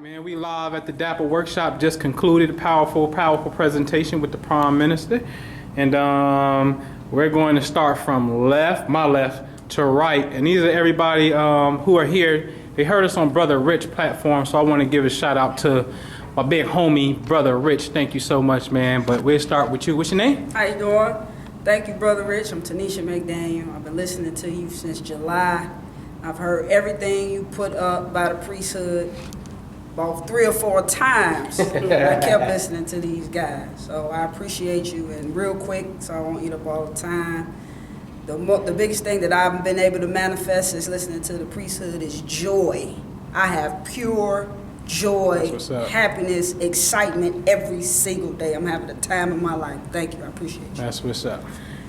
Man, we live at the Dapper Workshop. Just concluded a powerful presentation with the Prime Minister, and we're going to start from my left to right. And these are everybody who are here. They heard us on Brother Rich platform, so I want to give a shout out to my big homie, Brother Rich. Thank you so much, man. But we'll start with you. What's your name? How you doing? Thank you, Brother Rich. I'm Tanisha McDaniel. I've been listening to you since July. I've heard everything you put up by the priesthood about 3 or 4 times. I kept listening to these guys. So I appreciate you. And real quick, so I won't eat up all the time, the biggest thing that I've been able to manifest is listening to the priesthood is joy. I have pure joy, happiness, excitement every single day. I'm having the time of my life. Thank you. I appreciate you. That's what's up.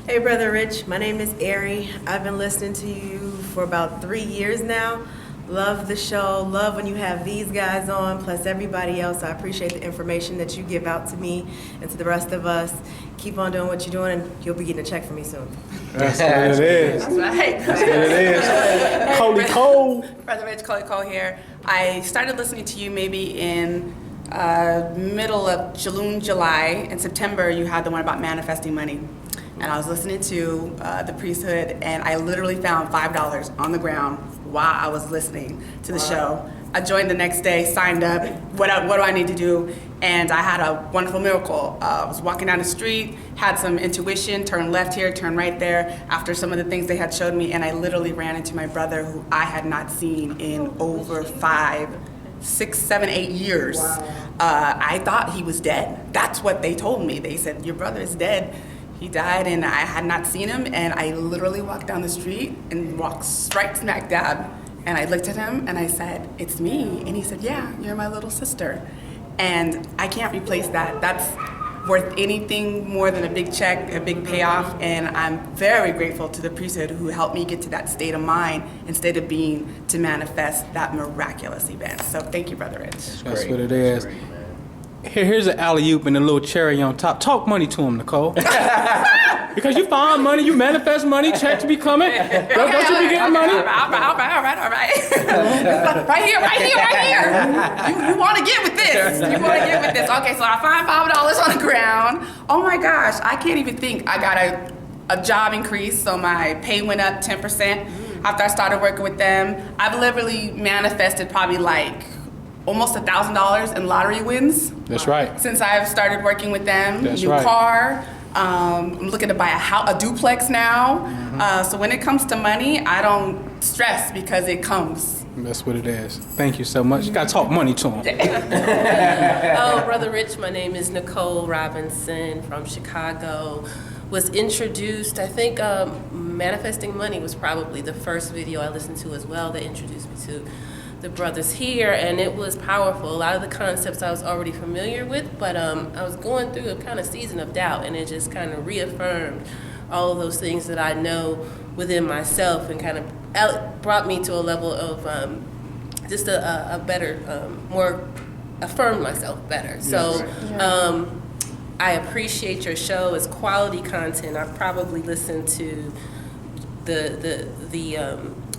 Hey, Brother Rich. My name is Ari. I've been listening to you for about 3 years now. Love the show. Love when you have these guys on, plus everybody else. I appreciate the information that you give out to me and to the rest of us. Keep on doing what you're doing, and you'll be getting a check from me soon. That's what it is. That's right. That's what it is. Coley Cole. Brother Rich, Coley Cole here. I started listening to you maybe in middle of June, July. In September, you had the one about manifesting money. And I was listening to the priesthood, and I literally found $5 on the ground while I was listening to the show. I joined the next day, signed up. What do I need to do? And I had a wonderful miracle. I was walking down the street, had some intuition, turn left here, turn right there, after some of the things they had showed me, and I literally ran into my brother, who I had not seen in over 5, 6, 7, 8 years. Wow. I thought he was dead. That's what they told me. They said, your brother is dead. He died, and I had not seen him, and I literally walked down the street and walked right smack dab. And I looked at him and I said, it's me. And he said, yeah, you're my little sister. And I can't replace that. That's worth anything more than a big check, a big payoff. And I'm very grateful to the priesthood who helped me get to that state of mind instead of being to manifest that miraculous event. So thank you, Brother Rich. That's what it is. Here's an alley-oop and a little cherry on top. Talk money to him, Nicole. Because you find money, you manifest money, checks be coming. Don't you be getting money? All right. right here. You want to get with this. Okay, so I find $5 on the ground. Oh my gosh, I can't even think. I got a job increase, so my pay went up 10% after I started working with them. I've literally manifested probably like almost $1,000 in lottery wins. That's right. Since I've started working with them. That's New right. car. I'm looking to buy a duplex now. Mm-hmm. So when it comes to money, I don't stress because it comes. That's what it is. Thank you so much. You got to talk money to him. Oh, Brother Rich, my name is Nicole Robinson from Chicago. Was introduced, I think Manifesting Money was probably the first video I listened to as well that introduced me to the brothers here, and it was powerful. A lot of the concepts I was already familiar with, but I was going through a kind of season of doubt, and it just kind of reaffirmed all of those things that I know within myself, and kind of brought me to a level of just a better, more affirmed myself better. So I appreciate your show. It's quality content. I've probably listened to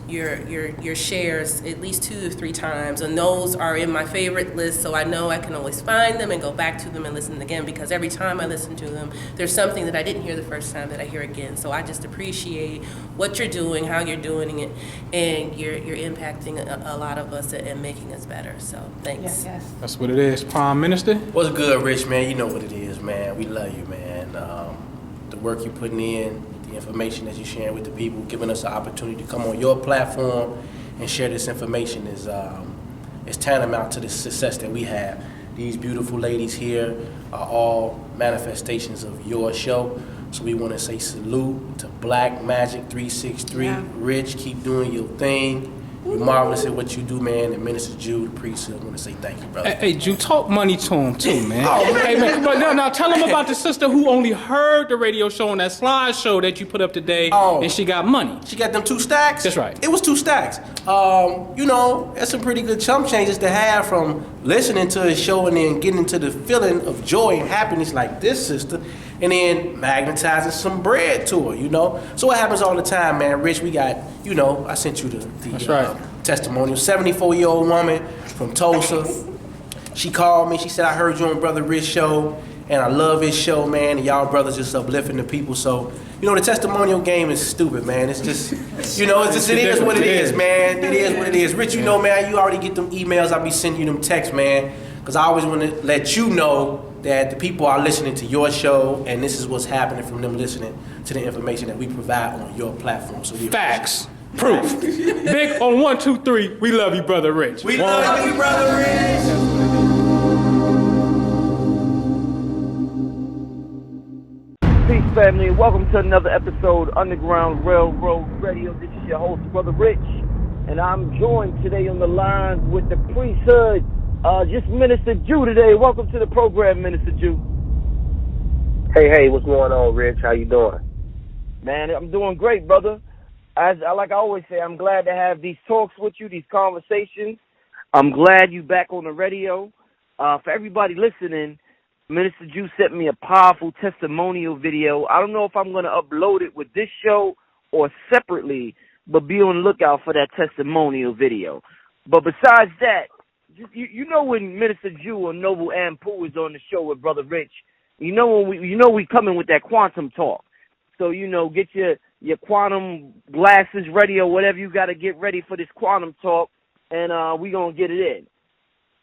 your shares at least 2 or 3 times, and those are in my favorite list, so I know I can always find them and go back to them and listen again, because every time I listen to them, there's something that I didn't hear the first time that I hear again. So I just appreciate what you're doing, how you're doing it, and you're impacting a lot of us and making us better. So thanks. Yes. That's what it is. Prime Minister. What's good, Rich, man? You know what it is, man. We love you, man. The work you're putting in, the information that you're sharing with the people, giving us an opportunity to come on your platform and share this information is tantamount to the success that we have. These beautiful ladies here are all manifestations of your show. So we want to say salute to Black Magic 363. Yeah. Rich, keep doing your thing. You're marvelous at what you do, man. And Minister Jude, the priesthood, I want to say thank you, brother. Hey, Jude, talk money to him too, man. Oh, hey, man. But now tell him about the sister who only heard the radio show on that slideshow that you put up today, and she got money. She got them 2 stacks? That's right. It was 2 stacks. You know, that's some pretty good chump changes to have from listening to a show and then getting into the feeling of joy and happiness like this sister, and then magnetizing some bread to her, you know? So what happens all the time, man? Rich, we got, I sent you the That's right. testimonial. 74-year-old woman from Tulsa, She called me. She said, I heard you on Brother Rich show, and I love his show, man. And y'all brothers just uplifting the people. So, the testimonial game is stupid, man. It's just, it is what it is, man. It is what it is. Rich, man, you already get them emails. I'll be sending you them texts, man. Because I always want to let you know that the people are listening to your show, and this is what's happening from them listening to the information that we provide on your platform. So Facts. Proof. Big on 1, 2, 3. We love you, Brother Rich. We love you, Brother Rich. Peace, family, and welcome to another episode of Underground Railroad Radio. This is your host, Brother Rich, and I'm joined today on the line with the priesthood, just Minister Jew today. Welcome to the program, Minister Jew. Hey, what's going on, Rich? How you doing? Man, I'm doing great, brother. Like I always say, I'm glad to have these talks with you, these conversations. I'm glad you back on the radio. For everybody listening, Minister Jew sent me a powerful testimonial video. I don't know if I'm going to upload it with this show or separately, but be on the lookout for that testimonial video. But besides that, when Minister Jew or Noble Ampu is on the show with Brother Rich, we coming with that quantum talk. So, get your quantum glasses ready or whatever you got to get ready for this quantum talk, and we going to get it in.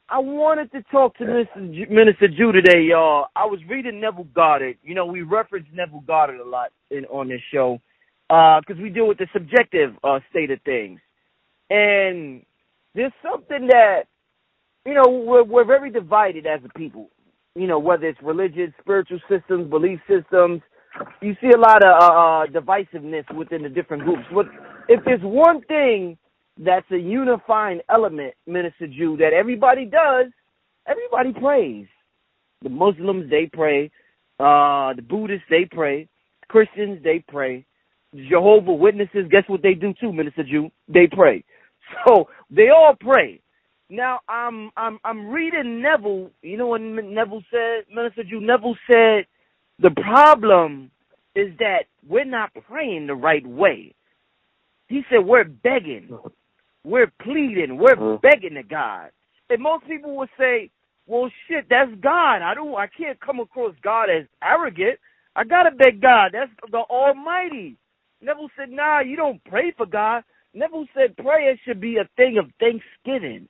I wanted to talk to Minister Jew today, y'all. I was reading Neville Goddard. We reference Neville Goddard a lot on this show because we deal with the subjective state of things. And there's something that, we're very divided as a people, whether it's religious, spiritual systems, belief systems. You see a lot of divisiveness within the different groups. But if there's one thing that's a unifying element, Minister Jew, that everybody does, everybody prays. The Muslims, they pray. The Buddhists, they pray. Christians, they pray. Jehovah's Witnesses, guess what they do too, Minister Jew? They pray. So they all pray. Now I'm reading Neville. You know what Neville said, Minister Jew? Neville said the problem is that we're not praying the right way. He said we're begging. We're pleading. We're begging to God. And most people would say, well, shit, that's God. I can't come across God as arrogant. I got to beg God. That's the Almighty. Neville said, nah, you don't pray for God. Neville said prayer should be a thing of thanksgiving.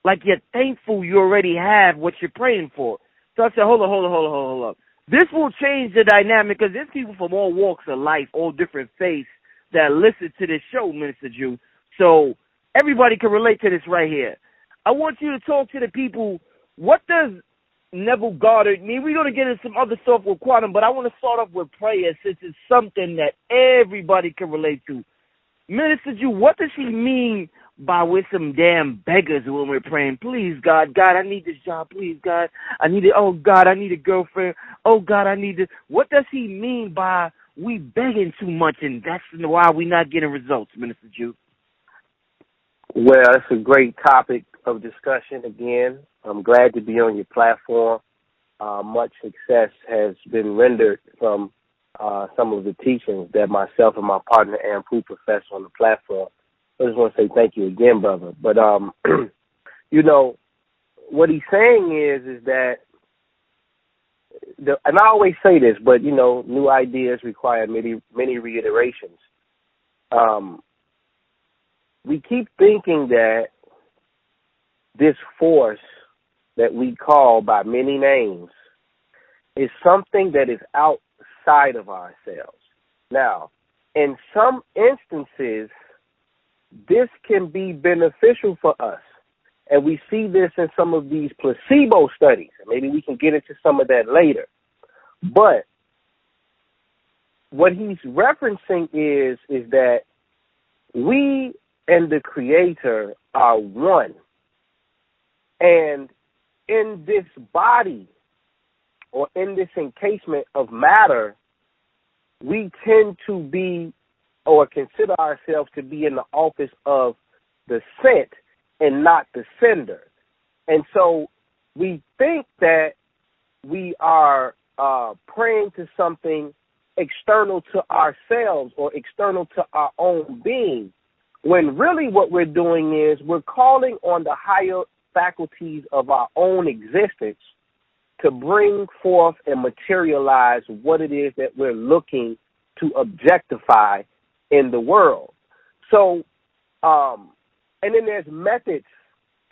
Like you're thankful you already have what you're praying for. So I said, hold up. This will change the dynamic because there's people from all walks of life, all different faiths that listen to this show, Minister Jew. So everybody can relate to this right here. I want you to talk to the people. What does Neville Goddard mean? We're going to get into some other stuff with quantum, but I want to start off with prayer since it's something that everybody can relate to. Minister Jew, what does he mean by we're some damn beggars when we're praying? Please, God, I need this job. Please, God, I need it. Oh, God, I need a girlfriend. Oh, God, I need this. What does he mean by we begging too much and that's why we're not getting results, Minister Jew? Well, it's a great topic of discussion. Again, I'm glad to be on your platform. Much success has been rendered from some of the teachings that myself and my partner, Ampu, profess on the platform. I just want to say thank you again, brother. But, what he's saying is that, and I always say this, but, new ideas require many reiterations. We keep thinking that this force that we call by many names is something that is outside of ourselves. Now, in some instances, this can be beneficial for us. And we see this in some of these placebo studies. Maybe we can get into some of that later. But what he's referencing is that we and the Creator are one. And in this body, or in this encasement of matter, we tend to be or consider ourselves to be in the office of the sent and not the sender. And so we think that we are praying to something external to ourselves or external to our own being, when really what we're doing is we're calling on the higher faculties of our own existence to bring forth and materialize what it is that we're looking to objectify in the world. So, and then there's methods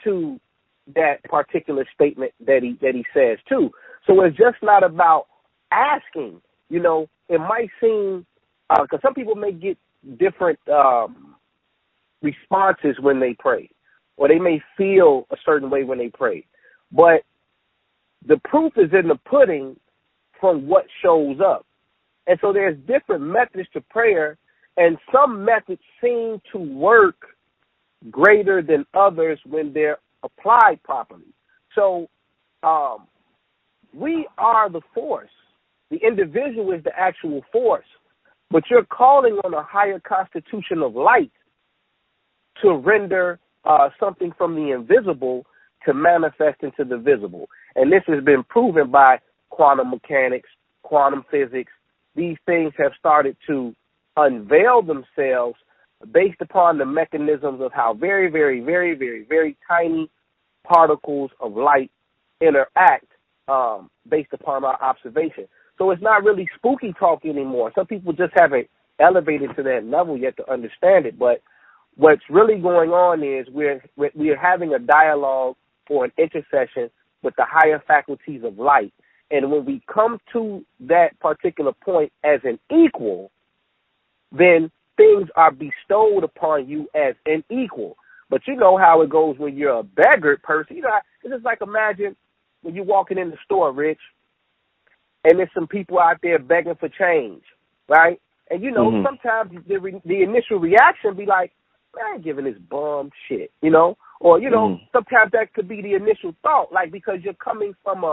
to that particular statement that he says too. So it's just not about asking. You know, it might seem, because some people may get different responses when they pray, or they may feel a certain way when they pray. But the proof is in the pudding from what shows up. And so there's different methods to prayer, and some methods seem to work greater than others when they're applied properly. So we are the force. The individual is the actual force. But you're calling on a higher constitution of light to render something from the invisible to manifest into the visible. And this has been proven by quantum mechanics, quantum physics. These things have started to unveil themselves based upon the mechanisms of how very, very, very, very, very tiny particles of light interact based upon our observation. So it's not really spooky talk anymore. Some people just haven't elevated to that level yet to understand it. But what's really going on is we're having a dialogue or an intercession with the higher faculties of light. And when we come to that particular point as an equal, then things are bestowed upon you as an equal. But you know how it goes when you're a beggar person. You know, it's just like imagine when you're walking in the store, Rich, and there's some people out there begging for change, right? And, you know, sometimes the initial reaction be like, man, I ain't giving this bum shit, you know? Or, you know, sometimes that could be the initial thought, like because you're coming from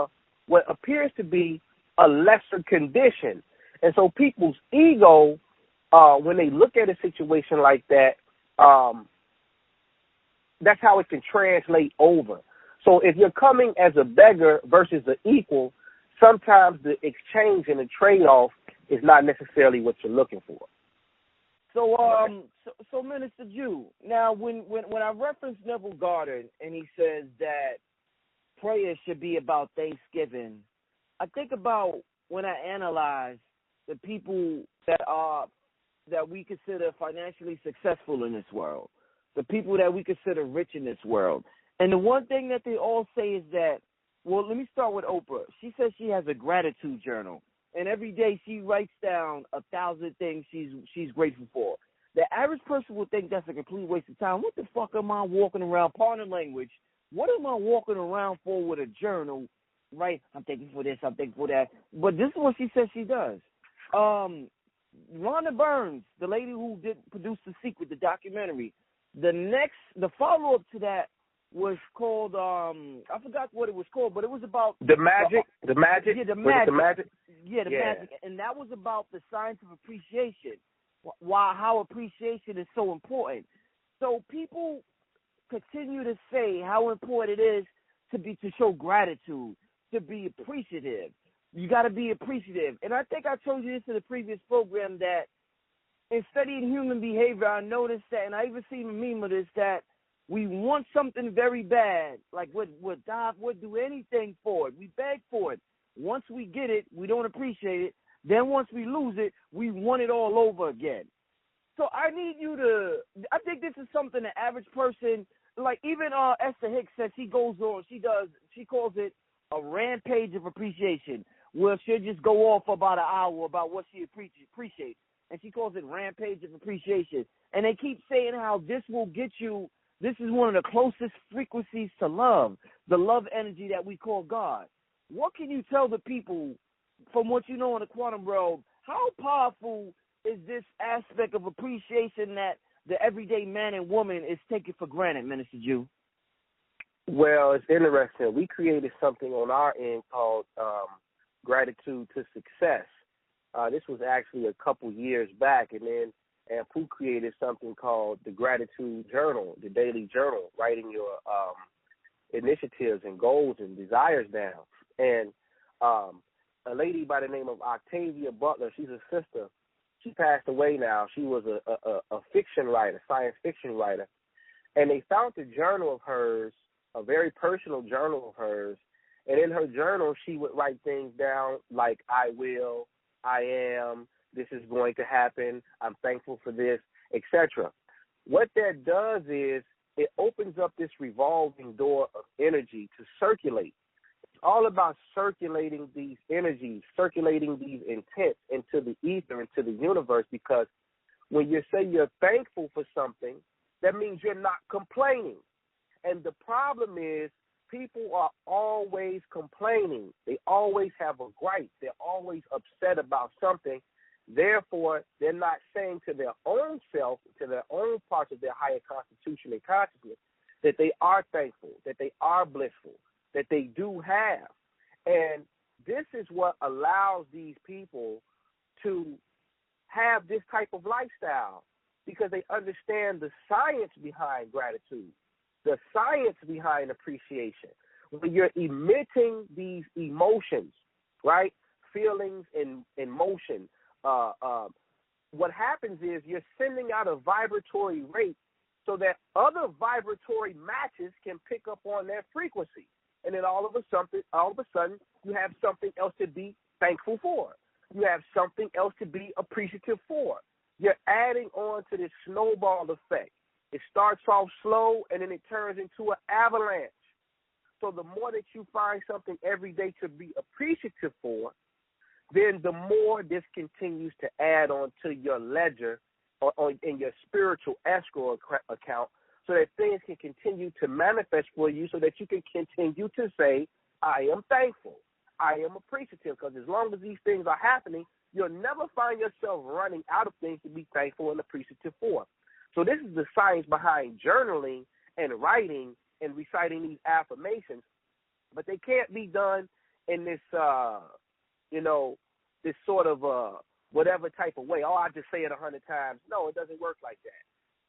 what appears to be a lesser condition. And so people's ego, when they look at a situation like that, that's how it can translate over. So if you're coming as a beggar versus an equal, sometimes the exchange and the trade-off is not necessarily what you're looking for. So Minister Jew, now when I reference Neville Goddard and he says that prayer should be about thanksgiving, I think about when I analyze the people that we consider financially successful in this world, the people that we consider rich in this world. And the one thing that they all say is that, well, let me start with Oprah. She says she has a gratitude journal, and every day she writes down 1,000 things she's grateful for. The average person would think that's a complete waste of time. What the fuck am I walking around, pardon language, what am I walking around for with a journal, right? I'm thankful for this, I'm thankful for that. But this is what she says she does. Rhonda Burns, the lady who produced The Secret, the documentary, the follow-up to that was called, I forgot what it was called, but it was about... The Magic? Yeah, the Magic. The Magic? Yeah, the Magic. And that was about the science of appreciation, how appreciation is so important. So people continue to say how important it is to show gratitude, to be appreciative. You got to be appreciative. And I think I told you this in the previous program that in studying human behavior, I noticed that, and I even seen a meme of this, that we want something very bad, like we'd do anything for it. We beg for it. Once we get it, we don't appreciate it. Then once we lose it, we want it all over again. So I need you to, I think this is something the average person, like even Esther Hicks says she goes on, she calls it a rampage of appreciation, where she'll just go off for about an hour about what she appreciates. And she calls it rampage of appreciation. And they keep saying how this will get you, this is one of the closest frequencies to love, the love energy that we call God. What can you tell the people from what you know in the quantum realm? How powerful is this aspect of appreciation that the everyday man and woman is taking for granted, Minister Jew? Well, it's interesting. We created something on our end called Gratitude to Success. This was actually a couple years back, and then Pooh created something called the Gratitude Journal, the daily journal, writing your initiatives and goals and desires down. And a lady by the name of Octavia Butler, she's a sister. She passed away now. She was a fiction writer, science fiction writer. And they found a journal of hers a very personal journal of hers. And in her journal, she would write things down like, I will, I am, this is going to happen, I'm thankful for this, etc. What that does is it opens up this revolving door of energy to circulate. It's all about circulating these energies, circulating these intents into the ether, into the universe, because when you say you're thankful for something, that means you're not complaining. And the problem is people are always complaining. They always have a gripe. They're always upset about something. Therefore, they're not saying to their own self, to their own parts of their higher constitution and consciousness, that they are thankful, that they are blissful, that they do have. And this is what allows these people to have this type of lifestyle, because they understand the science behind gratitude, the science behind appreciation. When you're emitting these emotions, right, feelings and motion, what happens is you're sending out a vibratory rate so that other vibratory matches can pick up on that frequency. And then all of a sudden, you have something else to be thankful for. You have something else to be appreciative for. You're adding on to this snowball effect. It starts off slow, and then it turns into an avalanche. So the more that you find something every day to be appreciative for, then the more this continues to add on to your ledger or in your spiritual escrow account, so that things can continue to manifest for you, so that you can continue to say, I am thankful, I am appreciative, because as long as these things are happening, you'll never find yourself running out of things to be thankful and appreciative for. So this is the science behind journaling and writing and reciting these affirmations, but they can't be done in this, this sort of whatever type of way. Oh, I just say it 100 times. No, it doesn't work like that.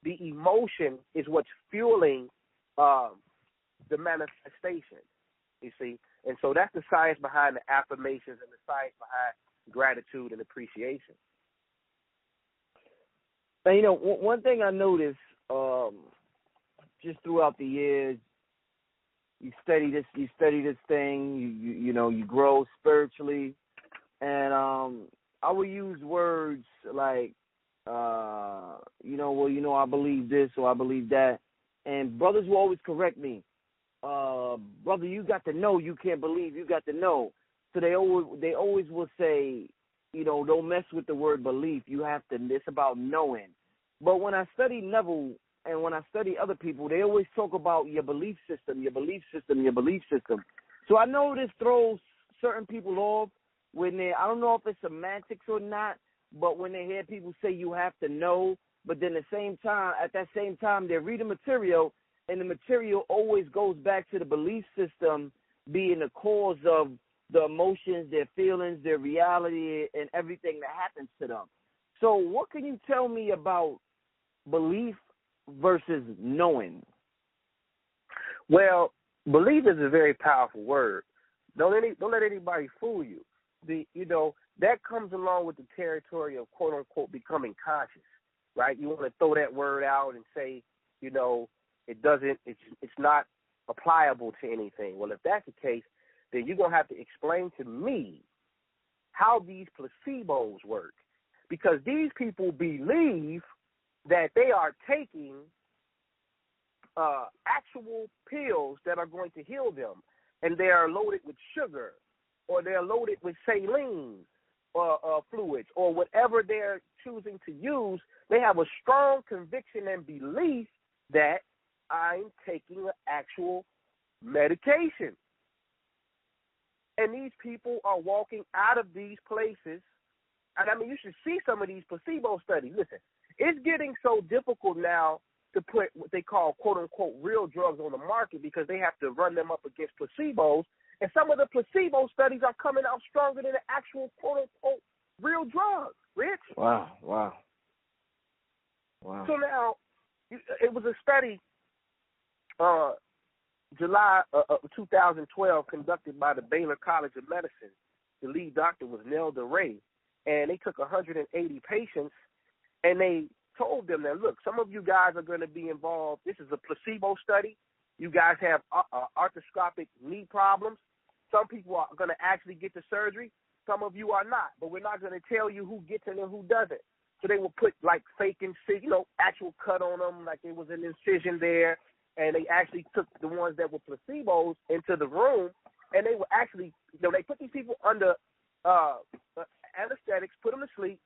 The emotion is what's fueling the manifestation, you see. And so that's the science behind the affirmations and the science behind gratitude and appreciation. Now, one thing I noticed just throughout the years, you study this thing, you grow spiritually, and I would use words like, I believe this or I believe that, and brothers will always correct me. Brother, you got to know, you can't believe, you got to know. So they always will say, don't mess with the word belief. You have to, it's about knowing. But when I study Neville and when I study other people, they always talk about your belief system, your belief system, your belief system. So I know this throws certain people off when I don't know if it's semantics or not, but when they hear people say you have to know, but then at that same time, they read the material, and the material always goes back to the belief system being the cause of the emotions, their feelings, their reality, and everything that happens to them. So what can you tell me about belief versus knowing? Well, belief is a very powerful word. Don't let anybody fool you. That comes along with the territory of quote unquote becoming conscious, right? You want to throw that word out and say, it's not applicable to anything. Well, if that's the case, then you're going to have to explain to me how these placebos work, because these people believe that they are taking actual pills that are going to heal them, and they are loaded with sugar, or they're loaded with saline or fluids, or whatever they're choosing to use. They have a strong conviction and belief that I'm taking an actual medication. And these people are walking out of these places. And I mean, you should see some of these placebo studies. Listen, it's getting so difficult now to put what they call quote unquote real drugs on the market, because they have to run them up against placebos. And some of the placebo studies are coming out stronger than the actual quote unquote real drugs, Rich. Wow. So now, it was a study, July of 2012, conducted by the Baylor College of Medicine. The lead doctor was Nelda Ray, and they took 180 patients, and they told them that, look, some of you guys are going to be involved. This is a placebo study. You guys have arthroscopic knee problems. Some people are going to actually get the surgery. Some of you are not. But we're not going to tell you who gets it and who doesn't. So they will put like fake incision, actual cut on them, like there was an incision there. And they actually took the ones that were placebos into the room, and they were actually, they put these people under anesthetics, put them to sleep,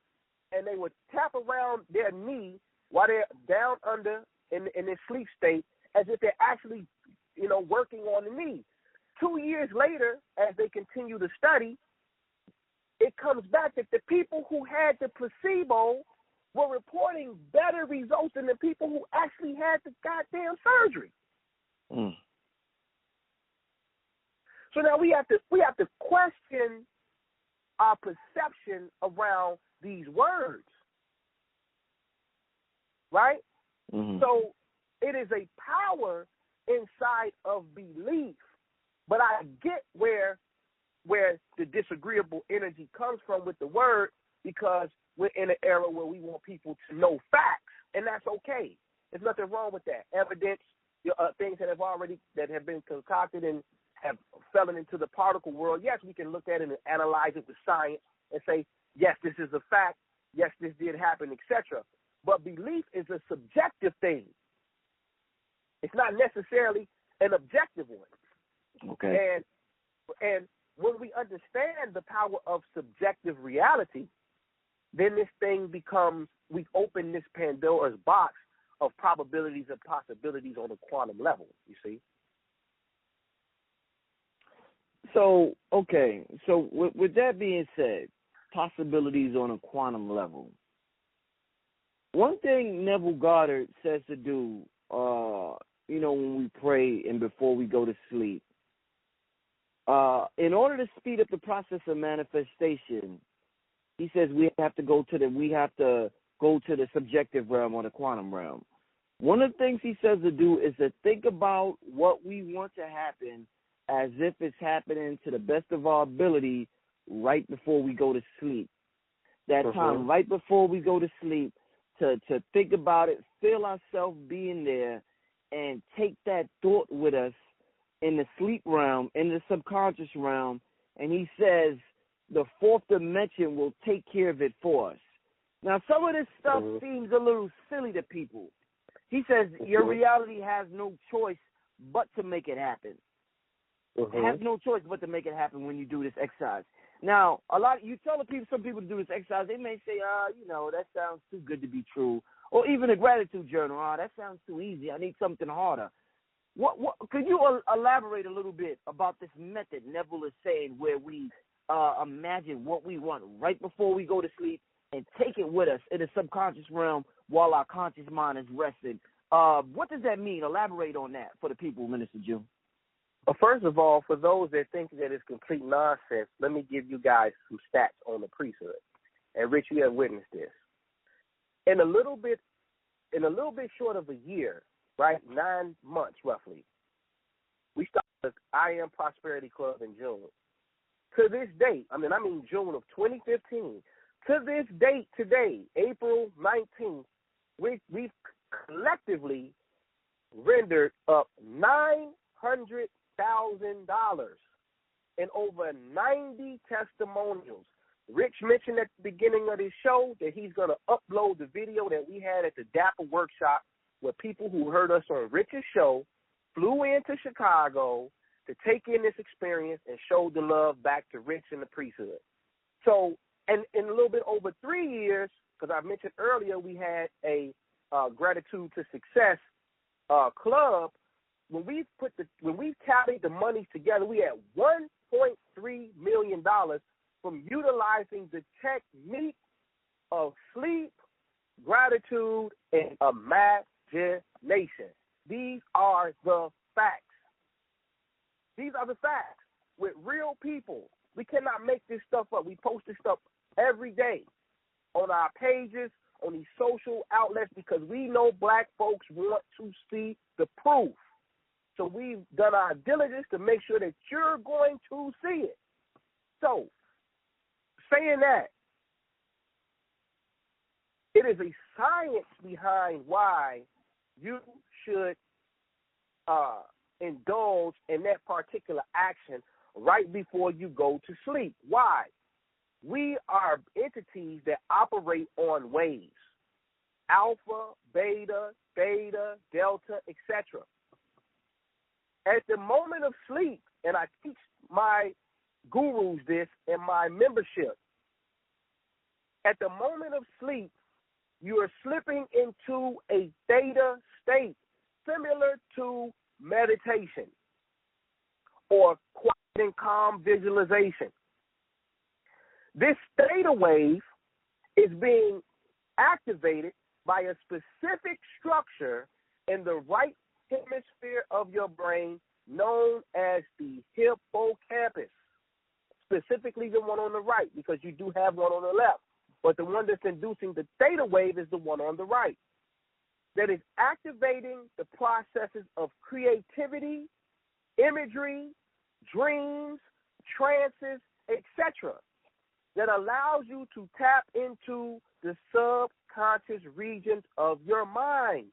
and they would tap around their knee while they're down under in their sleep state, as if they're actually, working on the knee. 2 years later, as they continue to study, it comes back that the people who had the placebo were reporting better results than the people who actually had the goddamn surgery. Mm. So now we have to question our perception around these words, right? Mm-hmm. So it is a power inside of belief, but I get where the disagreeable energy comes from with the word, because we're in an era where we want people to know facts, and that's okay. There's nothing wrong with that. Evidence, things that have been concocted and have fallen into the particle world. Yes, we can look at it and analyze it with science and say, yes, this is a fact. Yes, this did happen, etc. But belief is a subjective thing. It's not necessarily an objective one. Okay. And when we understand the power of subjective reality, then this thing becomes, we open this Pandora's box of probabilities and possibilities on a quantum level, you see? So, okay. So with that being said, possibilities on a quantum level. One thing Neville Goddard says to do, when we pray and before we go to sleep, in order to speed up the process of manifestation, he says we have to go to the subjective realm or the quantum realm. One of the things he says to do is to think about what we want to happen as if it's happening to the best of our ability right before we go to sleep. That time right before we go to sleep, to think about it, feel ourselves being there, and take that thought with us in the sleep realm, in the subconscious realm, and he says the fourth dimension will take care of it for us. Now, some of this stuff seems a little silly to people. He says your reality has no choice but to make it happen. Has no choice but to make it happen when you do this exercise. Now, you tell some people to do this exercise, they may say, that sounds too good to be true. Or even a gratitude journal, that sounds too easy. I need something harder. What could you elaborate a little bit about this method Neville is saying, where we imagine what we want right before we go to sleep and take it with us in the subconscious realm while our conscious mind is resting? What does that mean? Elaborate on that for the people, Minister June. Well, first of all, for those that think that it's complete nonsense, let me give you guys some stats on the priesthood. And Rich, you have witnessed this. In a little bit short of a year, right, 9 months roughly, we started the I Am Prosperity Club in June. To this date, I mean June of 2015, to this date today, April 19th, we've collectively rendered up $900,000 in over 90 testimonials. Rich mentioned at the beginning of this show that he's going to upload the video that we had at the Dapper Workshop, where people who heard us on Rich's show flew into Chicago to take in this experience and show the love back to Rich and the priesthood. So, and in a little bit over 3 years, because I mentioned earlier we had a Gratitude to Success club. When we tallied the monies together, we had $1.3 million from utilizing the technique of sleep, gratitude, and imagination. These are the facts. These are the facts with real people. We cannot make this stuff up. We post this stuff every day on our pages, on these social outlets, because we know black folks want to see the proof. So we've done our diligence to make sure that you're going to see it. So, saying that, it is a science behind why you should indulge in that particular action right before you go to sleep. Why? We are entities that operate on waves. Alpha, beta, theta, delta, etc. At the moment of sleep, and I teach my gurus this in my membership, at the moment of sleep, you are slipping into a theta state, similar to meditation or quiet and calm visualization. This theta wave is being activated by a specific structure in the right hemisphere of your brain known as the hippocampus, specifically the one on the right, because you do have one on the left. But the one that's inducing the theta wave is the one on the right. That is activating the processes of creativity, imagery, dreams, trances, etc. that allows you to tap into the subconscious regions of your mind.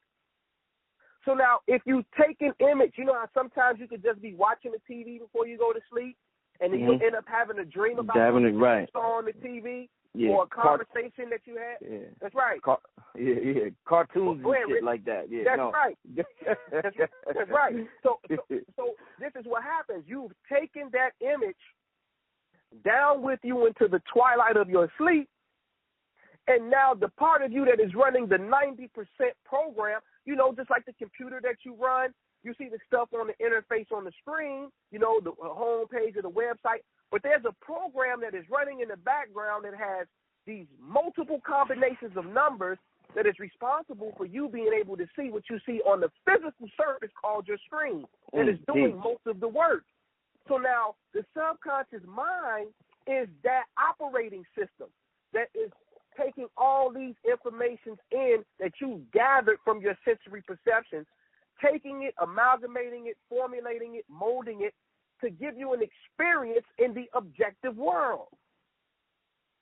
So now, if you take an image, you know how sometimes you could just be watching the TV before you go to sleep, and then you end up having a dream about something you saw on the TV or a conversation that you had? Yeah. That's right. Cartoons Well, and shit like that. Yeah, that's right. That's right. So this is what happens. You've taken that image down with you into the twilight of your sleep, and now the part of you that is running the 90% program, you know, just like the computer that you run, you see the stuff on the interface on the screen, you know, the home page of the website, but there's a program that is running in the background that has these multiple combinations of numbers that is responsible for you being able to see what you see on the physical surface called your screen, that is doing most of the work. So now the subconscious mind is that operating system that is taking all these informations in that you gathered from your sensory perceptions, taking it, amalgamating it, formulating it, molding it to give you an experience in the objective world.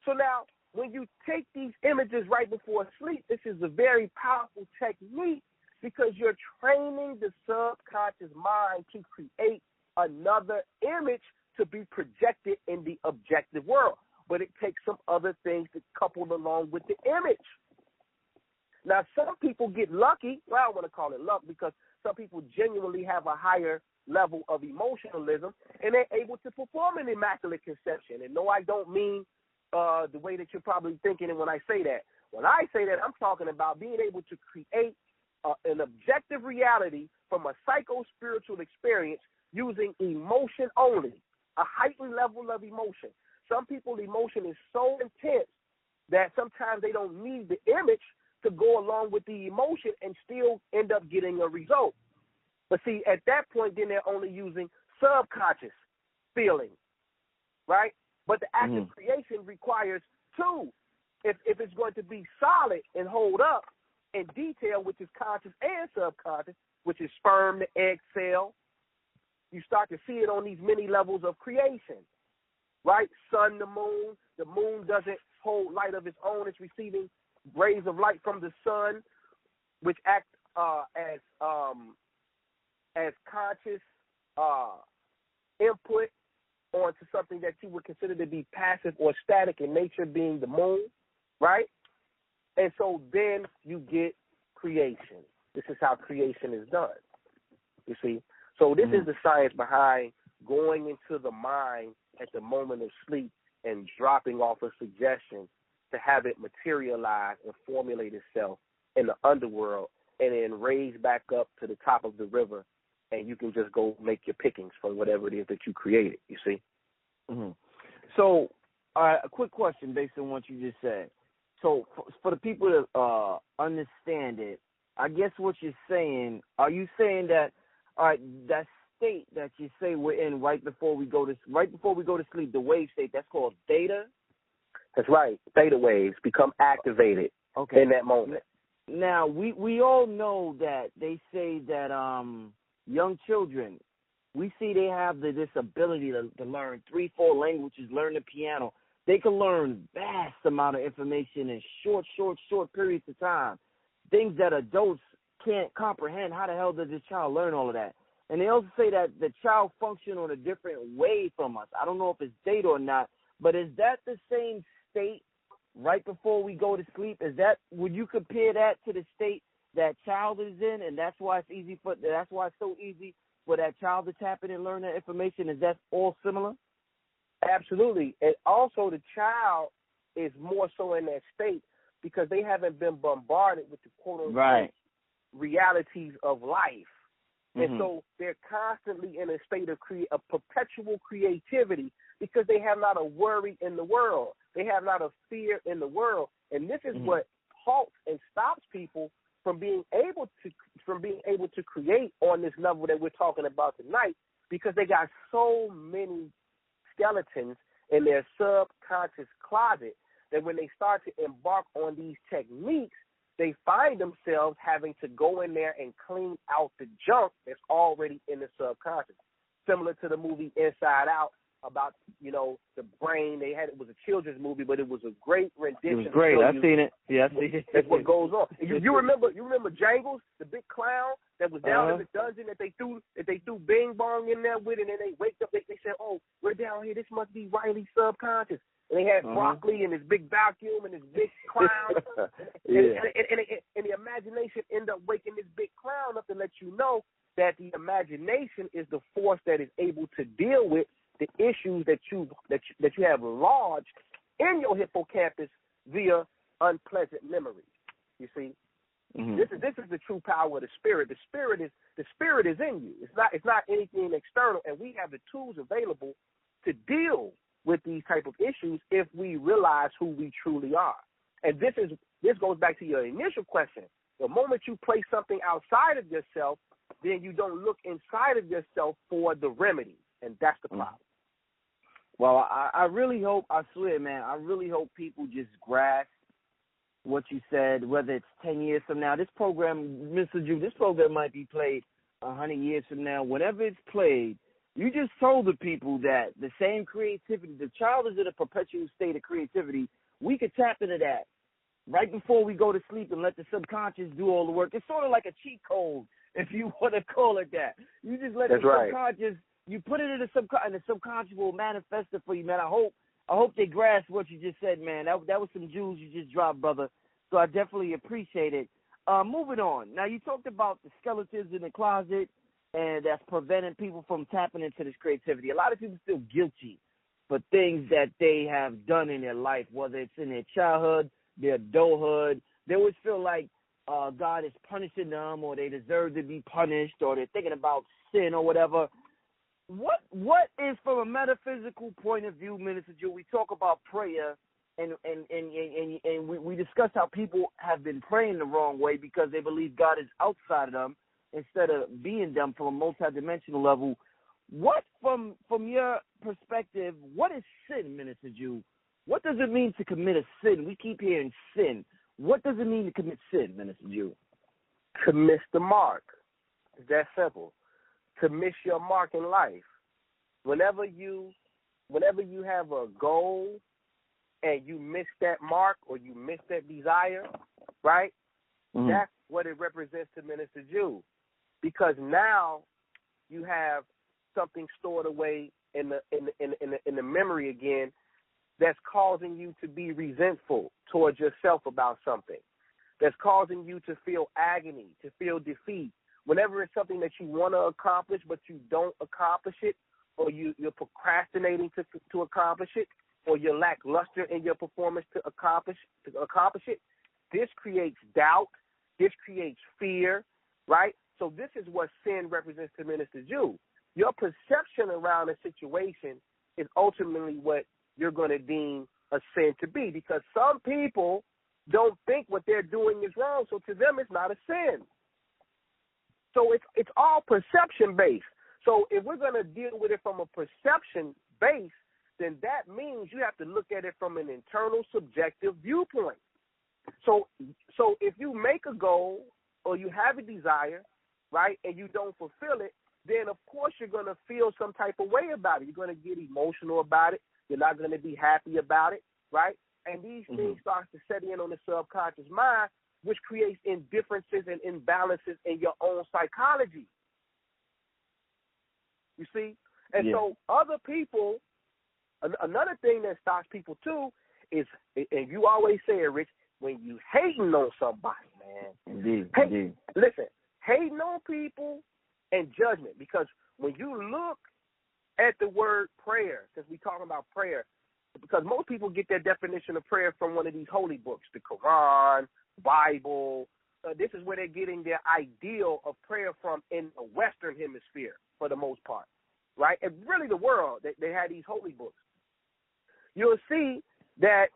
So now when you take these images right before sleep, this is a very powerful technique because you're training the subconscious mind to create another image to be projected in the objective world. But it takes some other things to couple along with the image. Now, some people get lucky. Well, I don't want to call it luck because some people genuinely have a higher level of emotionalism and they're able to perform an immaculate conception. And no, I don't mean the way that you're probably thinking when I say that. When I say that, I'm talking about being able to create an objective reality from a psycho-spiritual experience using emotion only, a heightened level of emotion. Some people's emotion is so intense that sometimes they don't need the image to go along with the emotion and still end up getting a result. But see, at that point, then they're only using subconscious feeling, right? But the act of creation requires two. If it's going to be solid and hold up in detail, which is conscious and subconscious, which is sperm, the egg cell, you start to see it on these many levels of creation, right? Sun, the moon doesn't hold light of its own. It's receiving rays of light from the sun, which act as conscious input onto something that you would consider to be passive or static in nature, being the moon, right? And so then you get creation. This is how creation is done, you see. So this is the science behind going into the mind at the moment of sleep and dropping off a suggestion to have it materialize and formulate itself in the underworld and then raise back up to the top of the river, and you can just go make your pickings from whatever it is that you created, you see. So a quick question based on what you just said. So for the people to understand it, I guess what you're saying, are you saying that, all right, that state that you say we're in right before we go to sleep, the wave state, that's called theta? That's right. Theta waves become activated in that moment. Now, we all know that they say that young children, we see they have this ability to learn 3-4 languages, learn the piano. They can learn vast amount of information in short periods of time, things that adults can't comprehend. How the hell does this child learn all of that? And they also say that the child function on a different way from us. I don't know if it's data or not, but is that the same state right before we go to sleep? Would you compare that to the state that child is in, and that's why it's so easy for that child to tap in and learn that information? Is that all similar? Absolutely. And also the child is more so in that state because they haven't been bombarded with the quote-unquote realities of life. And so they're constantly in a state of perpetual creativity because they have not a worry in the world. They have not a fear in the world. And this is what halts and stops people from being able to create on this level that we're talking about tonight, because they got so many skeletons in their subconscious closet that when they start to embark on these techniques, they find themselves having to go in there and clean out the junk that's already in the subconscious. Similar to the movie Inside Out about, the brain. It was a children's movie, but it was a great rendition. It was great. I've seen it. Yeah, I've seen it. That's what goes on. You remember Jangles, the big clown that was down in the dungeon that they threw Bing Bong in there with, and then they wake up, they said, "Oh, we're down here. This must be Riley's subconscious." And they had broccoli and this big vacuum and this big clown. and the imagination ended up waking this big clown up to let you know that the imagination is the force that is able to deal with the issues that you have lodged in your hippocampus via unpleasant memories. You see, this is the true power of the spirit. The spirit is in you. It's not anything external, and we have the tools available to deal with these type of issues if we realize who we truly are. And this goes back to your initial question. The moment you place something outside of yourself, then you don't look inside of yourself for the remedy, and that's the problem. Well, I really hope, I swear, man, I really hope people just grasp what you said, whether it's 10 years from now. This program, Mr. Drew, this program might be played 100 years from now. Whenever it's played, you just told the people that the same creativity, the child is in a perpetual state of creativity. We could tap into that right before we go to sleep and let the subconscious do all the work. It's sort of like a cheat code, if you want to call it that. You just let the subconscious, you put it in the subconscious will manifest it for you, man. I hope they grasp what you just said, man. That was some jewels you just dropped, brother. So I definitely appreciate it. Moving on. Now, you talked about the skeletons in the closet, and that's preventing people from tapping into this creativity. A lot of people feel guilty for things that they have done in their life, whether it's in their childhood, their adulthood. They always feel like God is punishing them, or they deserve to be punished, or they're thinking about sin or whatever. What is, from a metaphysical point of view, Minister Jew, we talk about prayer, and we discuss how people have been praying the wrong way because they believe God is outside of them, instead of being them from a multidimensional level. What, from your perspective, what is sin, Minister Jew? What does it mean to commit a sin? We keep hearing sin. What does it mean to commit sin, Minister Jew? To miss the mark. It's that simple. To miss your mark in life. Whenever you have a goal and you miss that mark or you miss that desire, right? That's what it represents to Minister Jew. Because now you have something stored away in the memory again that's causing you to be resentful towards yourself about something. That's causing you to feel agony, to feel defeat. Whenever it's something that you want to accomplish but you don't accomplish it, or you're procrastinating to accomplish it, or you're lackluster in your performance to accomplish it, this creates doubt. This creates fear, right? So this is what sin represents to Minister Jew. Your perception around a situation is ultimately what you're going to deem a sin to be, because some people don't think what they're doing is wrong, so to them it's not a sin. So it's all perception based. So if we're going to deal with it from a perception base, then that means you have to look at it from an internal subjective viewpoint. So if you make a goal or you have a desire, right, and you don't fulfill it, then of course you're going to feel some type of way about it. You're going to get emotional about it. You're not going to be happy about it, right? And these things start to set in on the subconscious mind, which creates indifferences and imbalances in your own psychology. You see? And so other people, another thing that stops people too is, and you always say it, Rich, when you hating on somebody, man. Indeed. Listen, hating on people and judgment, because when you look at the word prayer, since we're talking about prayer, because most people get their definition of prayer from one of these holy books, the Quran, Bible. This is where they're getting their ideal of prayer from in the Western Hemisphere for the most part, right? And really the world, they had these holy books. You'll see that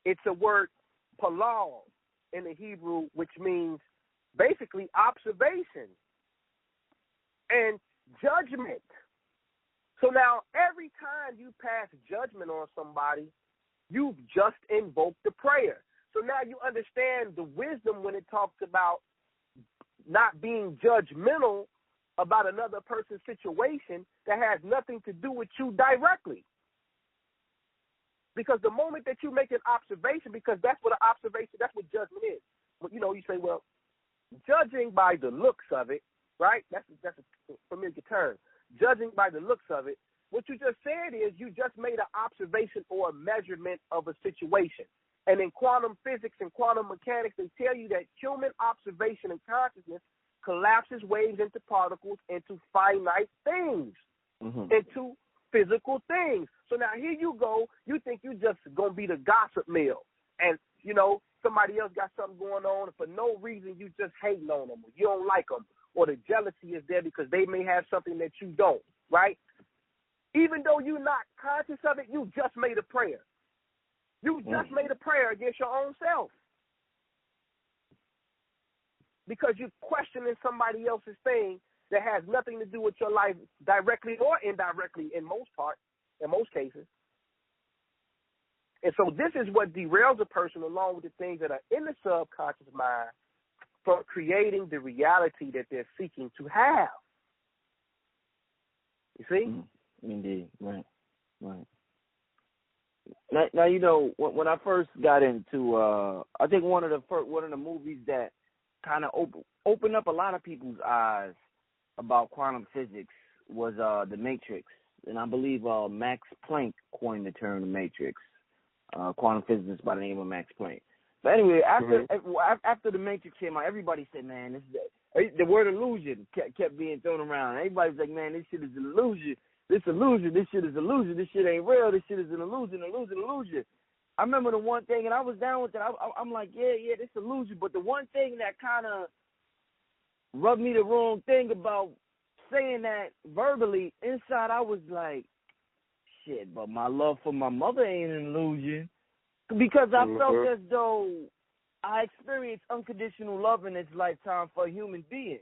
it's a word, palal, in the Hebrew, which means basically observation and judgment. So now every time you pass judgment on somebody, you've just invoked the prayer. So now you understand the wisdom when it talks about not being judgmental about another person's situation that has nothing to do with you directly. Because the moment that you make an observation, because that's what an observation, that's what judgment is. You know, you say, well, judging by the looks of it, right? That's a familiar term. Judging by the looks of it, what you just said is you just made an observation or a measurement of a situation. And in quantum physics and quantum mechanics, they tell you that human observation and consciousness collapses waves into particles into finite things, into physical things. So now here you go, you think you just going to be the gossip mill. And, you know, somebody else got something going on, and for no reason you just hating on them, or you don't like them, or the jealousy is there because they may have something that you don't, right? Even though you're not conscious of it, you just made a prayer. You just made a prayer against your own self. Because you're questioning somebody else's thing that has nothing to do with your life directly or indirectly in most cases. And so this is what derails a person along with the things that are in the subconscious mind from creating the reality that they're seeking to have. You see? Indeed. Right. Now you know, when I first got into, I think one of the movies that kind of opened up a lot of people's eyes about quantum physics was The Matrix, and I believe Max Planck coined the term The Matrix. Quantum physicist by the name of Max Planck. But anyway, after The Matrix came out, everybody said, "Man, this is the word illusion kept being thrown around." Everybody's like, "Man, this shit is an illusion. This illusion. This shit is illusion. This shit ain't real. This shit is an illusion. Illusion." I remember the one thing, and I was down with it. I'm like, yeah, this illusion. But the one thing that kind of rubbed me the wrong thing about saying that verbally, inside I was like, shit, but my love for my mother ain't an illusion. Because I felt as though I experienced unconditional love in this lifetime for a human being.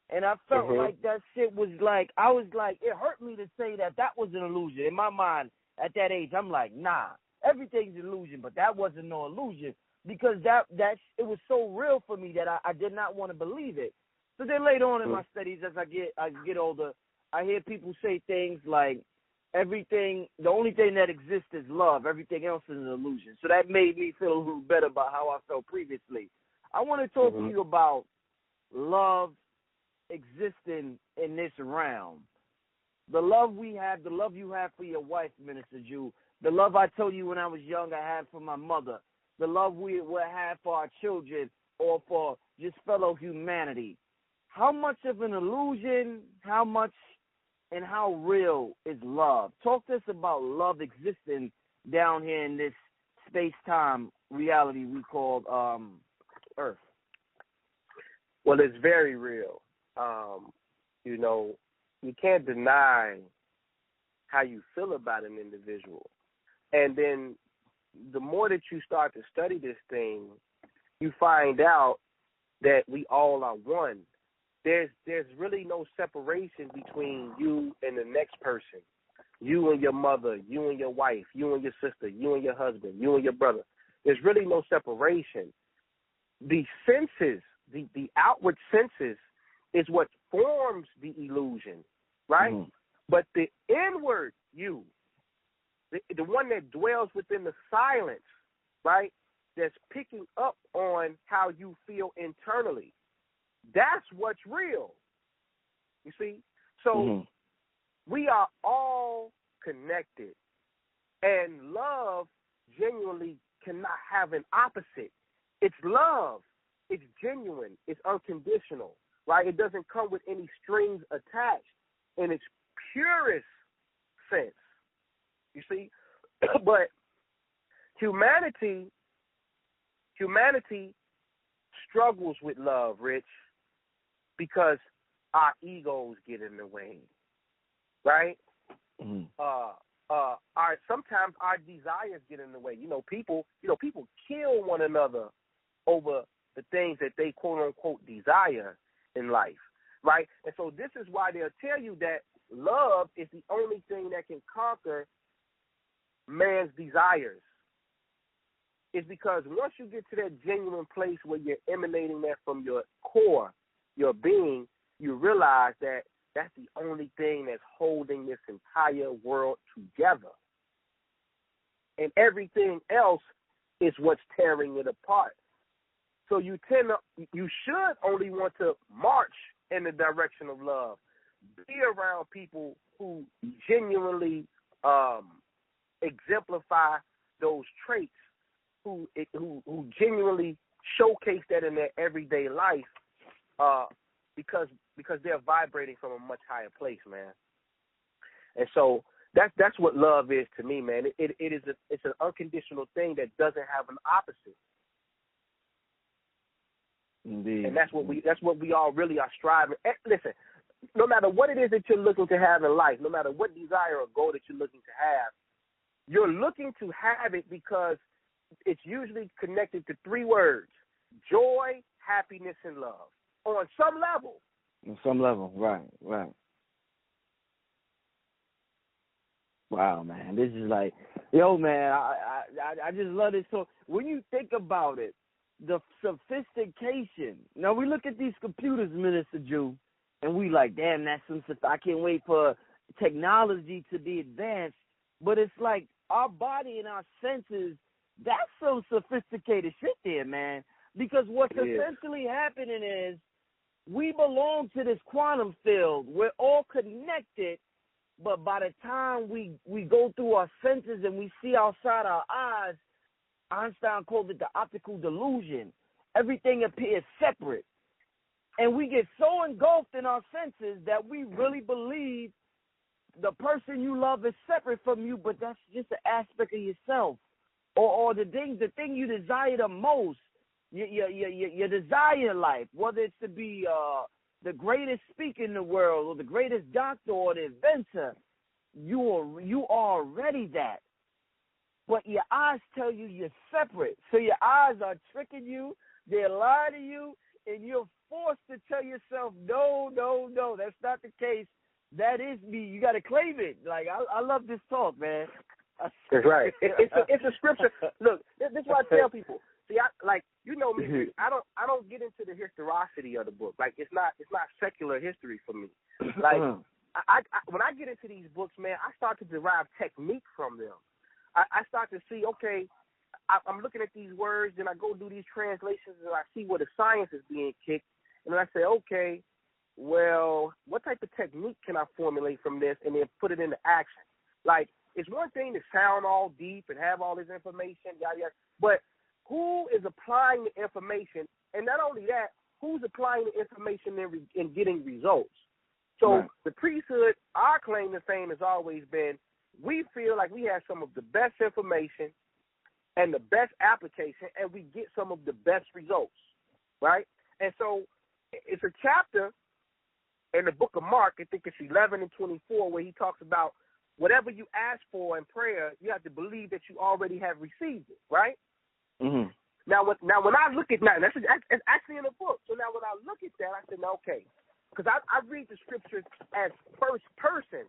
And I felt like that shit was like, I was like, it hurt me to say that was an illusion. In my mind, at that age, I'm like, nah, everything's an illusion, but that wasn't no illusion. Because it was so real for me that I did not want to believe it. So then later on in my studies, as I get older, I hear people say things like, the only thing that exists is love. Everything else is an illusion. So that made me feel a little better about how I felt previously. I want to talk to you about love existing in this realm. The love we have, the love you have for your wife, Minister Jew, the love I told you when I was young I had for my mother, the love we will have for our children or for just fellow humanity. How much of an illusion, how much and how real is love? Talk to us about love existing down here in this space-time reality we call Earth. Well, it's very real. You know, you can't deny how you feel about an individual. And then the more that you start to study this thing, you find out that we all are one. There's really no separation between you and the next person, you and your mother, you and your wife, you and your sister, you and your husband, you and your brother. There's really no separation. The senses, the outward senses is what forms the illusion, right? But the inward you, the one that dwells within the silence, right, that's picking up on how you feel internally, that's what's real. You see? So we are all connected. And love genuinely cannot have an opposite. It's love. It's genuine. It's unconditional, right? It doesn't come with any strings attached in its purest sense. You see? But humanity struggles with love, Rich, because our egos get in the way, right? Sometimes our desires get in the way. People kill one another over the things that they quote unquote desire in life, right? And so this is why they'll tell you that love is the only thing that can conquer man's desires. It's because once you get to that genuine place where you're emanating that from your core, your being, you realize that that's the only thing that's holding this entire world together. And everything else is what's tearing it apart. So you should only want to march in the direction of love. Be around people who genuinely exemplify those traits, who genuinely showcase that in their everyday life, because they're vibrating from a much higher place, man. And so that's what love is to me, man. It's an unconditional thing that doesn't have an opposite. Indeed. And that's what we all really are striving. Listen, no matter what it is that you're looking to have in life, no matter what desire or goal that you're looking to have, you're looking to have it because it's usually connected to three words: joy, happiness, and love. On some level. On some level, right. Wow, man, this is like, yo, man, I just love this. So when you think about it, the sophistication. Now we look at these computers, Minister Jew, and we like, damn, that's some stuff. I can't wait for technology to be advanced. But it's like our body and our senses, that's some sophisticated shit there, man. Because what's essentially happening is we belong to this quantum field. We're all connected, but by the time we go through our senses and we see outside our eyes, Einstein called it the optical delusion. Everything appears separate. And we get so engulfed in our senses that we really believe the person you love is separate from you, but that's just an aspect of yourself. Or the thing you desire the most, your desire in life, whether it's to be the greatest speaker in the world or the greatest doctor or the inventor, you are already that. But your eyes tell you you're separate. So your eyes are tricking you, they're lying to you, and you're forced to tell yourself, no, that's not the case. That is me. You got to claim it. Like, I love this talk, man. That's right. It's a scripture. Look, this is what I tell people. See, you know me. I don't get into the historicity of the book. Like, it's not secular history for me. Like, I when I get into these books, man, I start to derive technique from them. I start to see, okay, I'm looking at these words, and I go do these translations, and I see where the science is being kicked, and then I say, okay, well, what type of technique can I formulate from this and then put it into action? Like, it's one thing to sound all deep and have all this information, yada, yada, but who is applying the information? And not only that, who's applying the information and getting results? So The priesthood, our claim to fame has always been, we feel like we have some of the best information and the best application, and we get some of the best results, right? And so it's a chapter in the book of Mark, I think it's 11 and 24, where he talks about whatever you ask for in prayer, you have to believe that you already have received it, right? Mm-hmm. Now when I look at that, it's actually in the book. So now when I look at that, I said, no, okay, because I read the scriptures as first person,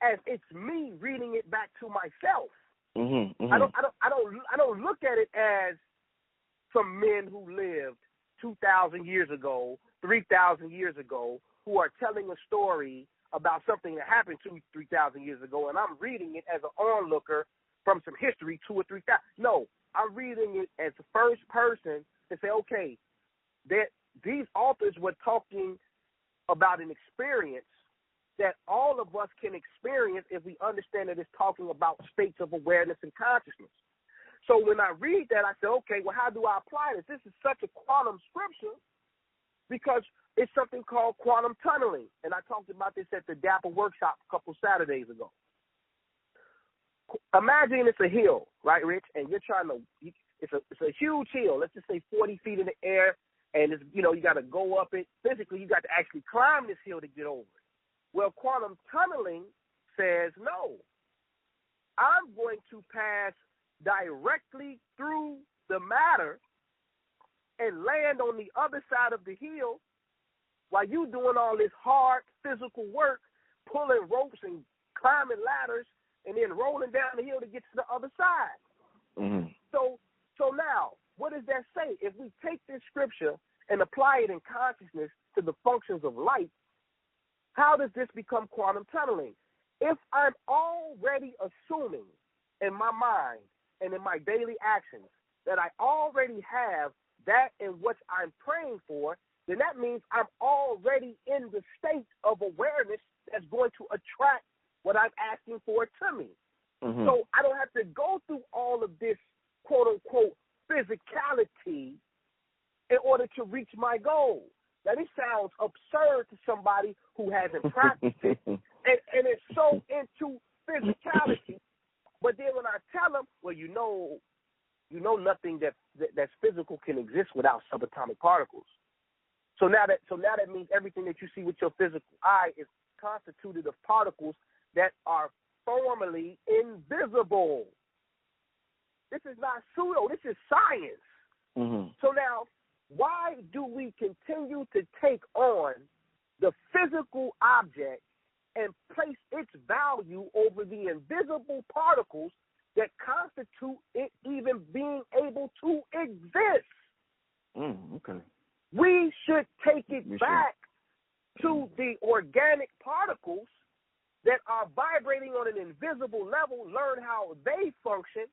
as it's me reading it back to myself. Mm-hmm. Mm-hmm. I don't look at it as some men who lived 2,000 years ago, 3,000 years ago, who are telling a story about something that happened 2,000-3,000 years ago, and I'm reading it as an onlooker from some history 2,000 or 3,000. No, I'm reading it as the first person to say, okay, that these authors were talking about an experience that all of us can experience if we understand that it's talking about states of awareness and consciousness. So when I read that, I say, okay, well, how do I apply this? This is such a quantum scripture because it's something called quantum tunneling. And I talked about this at the Dapper workshop a couple Saturdays ago. Imagine it's a hill, right, Rich? And you're trying to, it's a huge hill. Let's just say 40 feet in the air. And, it's, you got to go up it. Physically, you got to actually climb this hill to get over it. Well, quantum tunneling says, no, I'm going to pass directly through the matter and land on the other side of the hill while you doing all this hard physical work, pulling ropes and climbing ladders and then rolling down the hill to get to the other side. Mm-hmm. So now, what does that say? If we take this scripture and apply it in consciousness to the functions of light, how does this become quantum tunneling? If I'm already assuming in my mind and in my daily actions that I already have that in what I'm praying for, then that means I'm already in the state of awareness that's going to attract what I'm asking for to me. Mm-hmm. So I don't have to go through all of this quote-unquote physicality in order to reach my goal. Now, this sounds absurd to somebody who hasn't practiced it, and it's so into physicality. But then when I tell them, well, you know nothing that's physical can exist without subatomic particles. So now that means everything that you see with your physical eye is constituted of particles that are formally invisible. This is not pseudo. This is science. Mm-hmm. So now, why do we continue to take on the physical object and place its value over the invisible particles that constitute it even being able to exist? Okay. We should take it back to the organic particles that are vibrating on an invisible level, learn how they function,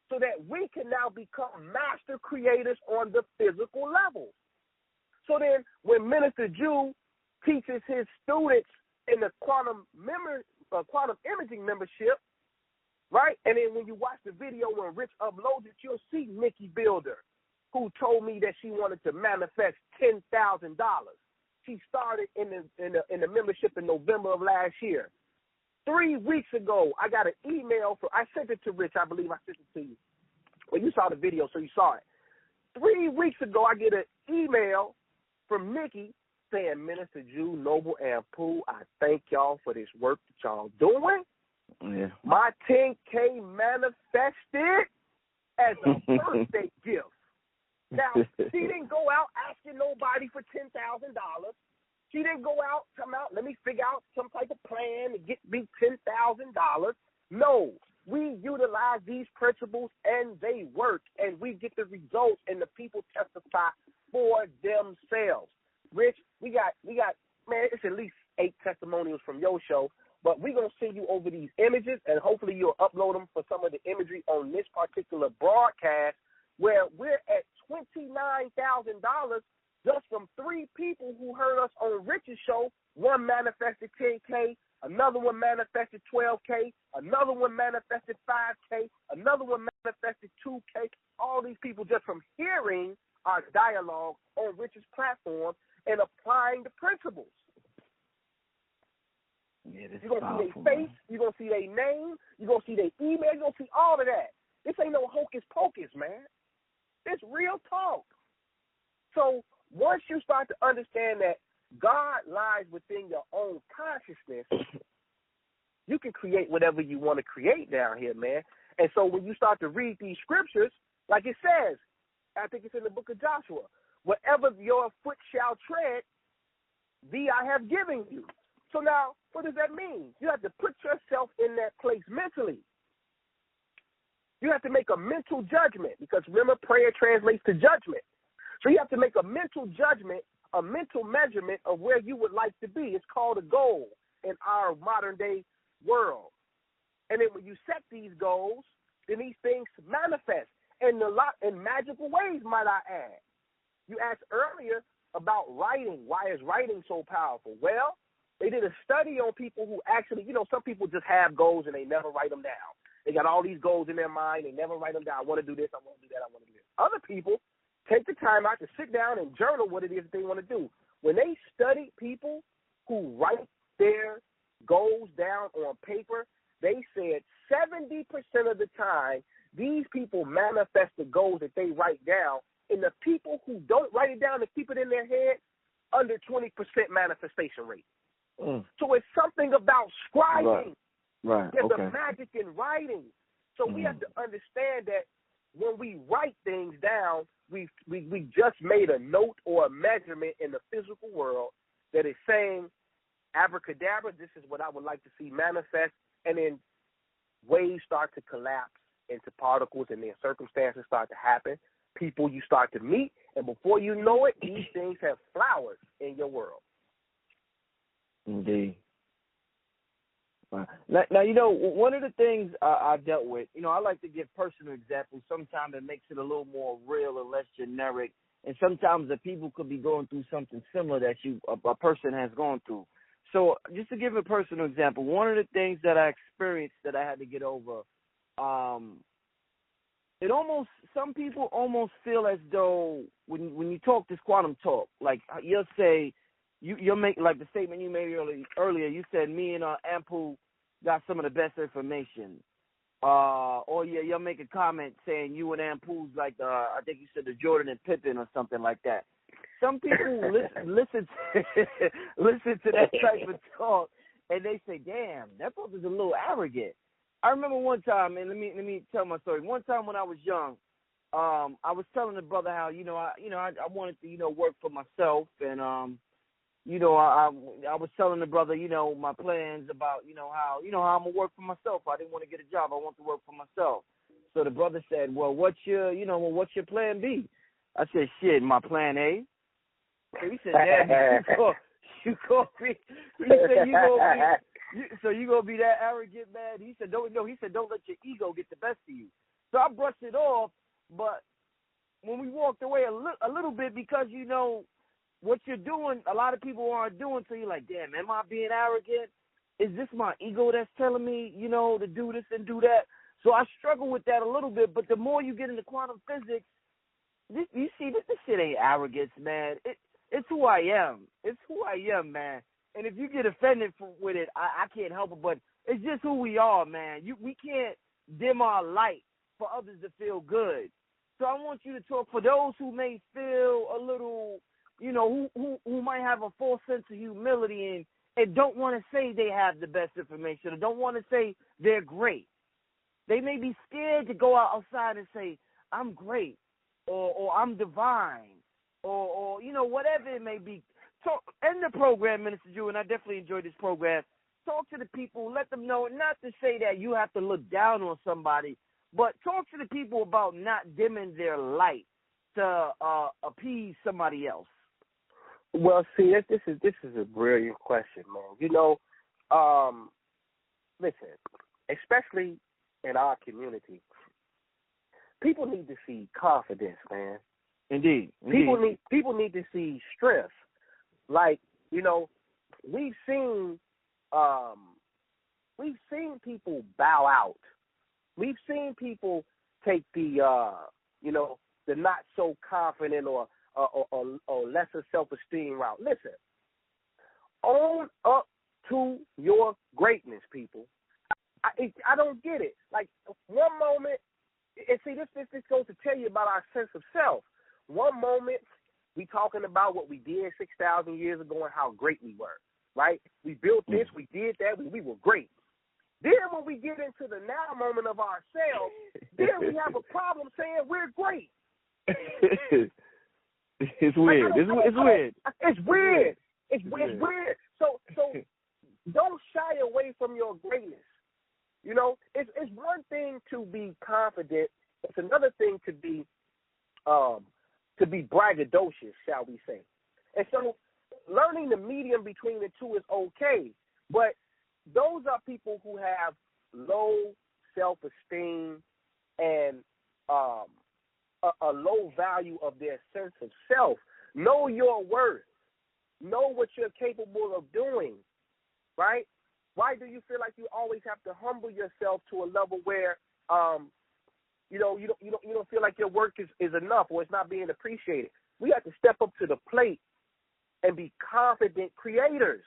so that we can now become master creators on the physical level. So then when Minister Jew teaches his students in the quantum imaging membership, right? And then when you watch the video when Rich uploads it, you'll see Nikki Builder, who told me that she wanted to manifest $10,000. She started in the membership in November of last year. 3 weeks ago, I got an email I sent it to Rich. I believe I sent it to you. Well, you saw the video, so you saw it. 3 weeks ago, I get an email from Nikki saying, Minister Jew, Noble, and Pooh, I thank y'all for this work that y'all doing. Yeah. My 10K manifested as a birthday gift. Now, she didn't go out asking nobody for $10,000. She didn't go out, let me figure out some type of plan to get me $10,000. No, we utilize these principles and they work, and we get the results, and the people testify for themselves. Rich, we got, man, it's at least 8 testimonials from your show, but we're going to send you over these images, and hopefully you'll upload them for some of the imagery on this particular broadcast, where we're at $29,000 just from 3 people who heard us on Rich's show. One manifested 10K, another one manifested 12K, another one manifested 5K, another one manifested 2K. All these people just from hearing our dialogue on Rich's platform and applying the principles. Yeah, this you're is going to see powerful, their face, man. you're going to see their name, you're going to see their email, you're going to see all of that. This ain't no hocus pocus, man. It's real talk. So once you start to understand that God lies within your own consciousness, you can create whatever you want to create down here, man. And so when you start to read these scriptures, like it says, I think it's in the book of Joshua, wherever your foot shall tread, thee I have given you. So now, what does that mean? You have to put yourself in that place mentally. You have to make a mental judgment, because remember, prayer translates to judgment. So you have to make a mental judgment, a mental measurement of where you would like to be. It's called a goal in our modern day world. And then when you set these goals, then these things manifest in magical ways, might I add. You asked earlier about writing. Why is writing so powerful? Well, They did a study on people who actually, some people just have goals and they never write them down. They got all these goals in their mind. They never write them down. I want to do this. I want to do that. I want to do this. Other people take the time out to sit down and journal what it is that they want to do. When they studied people who write their goals down on paper, they said 70% of the time these people manifest the goals that they write down, and the people who don't write it down and keep it in their head, under 20% manifestation rate. So it's something about scribing. Right. There's Okay. a magic in writing. So we have to understand that when we write things down, we just made a note or a measurement in the physical world that is saying, abracadabra, this is what I would like to see manifest, and then waves start to collapse into particles, and then circumstances start to happen. People you start to meet, and before you know it, these things have flowers in your world. Indeed. Now, one of the things I dealt with, I like to give personal examples. Sometimes it makes it a little more real and less generic. And sometimes the people could be going through something similar that a person has gone through. So just to give a personal example, one of the things that I experienced that I had to get over, some people almost feel as though when you talk this quantum talk, like you'll say, you'll make, like the statement you made earlier, you said me and Ampu got some of the best information. Or you'll make a comment saying you and Ampu's like I think you said the Jordan and Pippen or something like that. Some people listen to that type of talk and they say, "Damn, that brother's a little arrogant." I remember one time, and let me tell my story. One time when I was young, I was telling the brother how I wanted to work for myself, and I was telling the brother my plans about how I'm gonna work for myself. I didn't want to get a job. I want to work for myself. So the brother said, "Well, what's your plan B?" I said, "Shit, my plan A." So he said, "Damn, you gonna be?" He said, "You gonna be that arrogant, man?" He said, "Don't let your ego get the best of you." So I brushed it off, but when we walked away a little bit, because what you're doing, a lot of people aren't doing. So you're like, "Damn, am I being arrogant? Is this my ego that's telling me, to do this and do that?" So I struggle with that a little bit. But the more you get into quantum physics, this shit ain't arrogance, man. It's who I am. It's who I am, man. And if you get offended with it, I can't help it. But it's just who we are, man. We can't dim our light for others to feel good. So I want you to talk for those who may feel a little, who might have a false sense of humility and don't want to say they have the best information or don't want to say they're great. They may be scared to go outside and say, "I'm great," or "I'm divine," or whatever it may be. End the program, Minister Drew, and I definitely enjoyed this program. Talk to the people, let them know, not to say that you have to look down on somebody, but talk to the people about not dimming their light to appease somebody else. Well, see, this is a brilliant question, man. Listen, especially in our community, people need to see confidence, man. Indeed. People need to see strength. Like, we've seen people bow out. We've seen people take the not so confident or lesser self-esteem route. Listen, own up to your greatness, people. I don't get it. Like, one moment, and see, this goes to tell you about our sense of self. One moment, we talking about what we did 6,000 years ago and how great we were, right? We built this, we did that, we were great. Then when we get into the now moment of ourselves, then we have a problem saying we're great. It's weird. It's weird. It's weird. So don't shy away from your greatness. It's one thing to be confident. It's another thing to be braggadocious, shall we say. And so learning the medium between the two is okay. But those are people who have low self-esteem and a low value of their sense of self. Know your worth. Know what you're capable of doing. right? Why do you feel like you always have to humble yourself to a level where, you don't feel like your work is enough or it's not being appreciated? We have to step up to the plate and be confident creators.